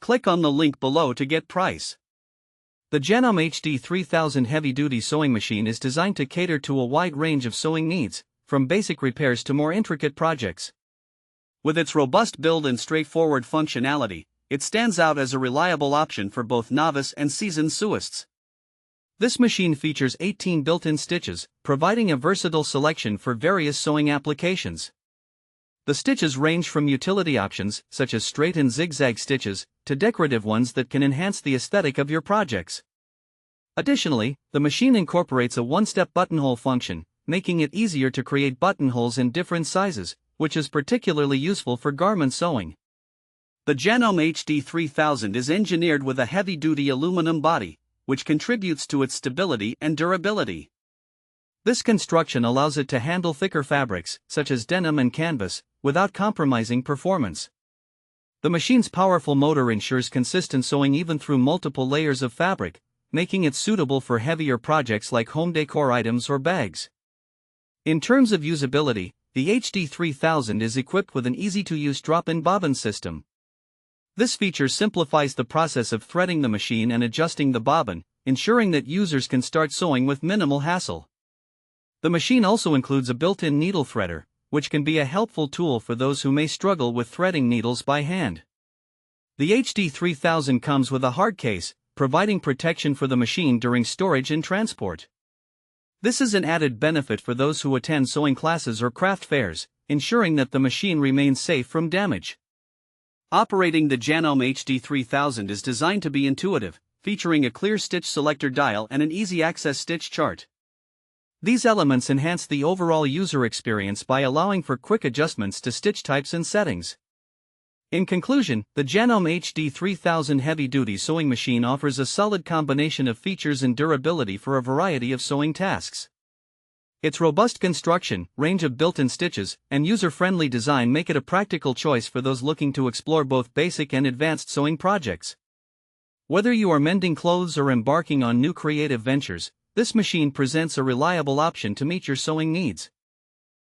Click on the link below to get price. The Janome HD3000 heavy-duty sewing machine is designed to cater to a wide range of sewing needs, from basic repairs to more intricate projects. With its robust build and straightforward functionality, it stands out as a reliable option for both novice and seasoned sewists. This machine features 18 built-in stitches, providing a versatile selection for various sewing applications. The stitches range from utility options, such as straight and zigzag stitches, to decorative ones that can enhance the aesthetic of your projects. Additionally, the machine incorporates a one-step buttonhole function, making it easier to create buttonholes in different sizes, which is particularly useful for garment sewing. The Janome HD3000 is engineered with a heavy-duty aluminum body, which contributes to its stability and durability. This construction allows it to handle thicker fabrics, such as denim and canvas, without compromising performance. The machine's powerful motor ensures consistent sewing even through multiple layers of fabric, making it suitable for heavier projects like home decor items or bags. In terms of usability, the HD3000 is equipped with an easy-to-use drop-in bobbin system. This feature simplifies the process of threading the machine and adjusting the bobbin, ensuring that users can start sewing with minimal hassle. The machine also includes a built-in needle threader, which can be a helpful tool for those who may struggle with threading needles by hand. The HD3000 comes with a hard case, providing protection for the machine during storage and transport. This is an added benefit for those who attend sewing classes or craft fairs, ensuring that the machine remains safe from damage. Operating the Janome HD3000 is designed to be intuitive, featuring a clear stitch selector dial and an easy-access stitch chart. These elements enhance the overall user experience by allowing for quick adjustments to stitch types and settings. In conclusion, the Janome HD3000 heavy-duty sewing machine offers a solid combination of features and durability for a variety of sewing tasks. Its robust construction, range of built-in stitches, and user-friendly design make it a practical choice for those looking to explore both basic and advanced sewing projects. Whether you are mending clothes or embarking on new creative ventures, this machine presents a reliable option to meet your sewing needs.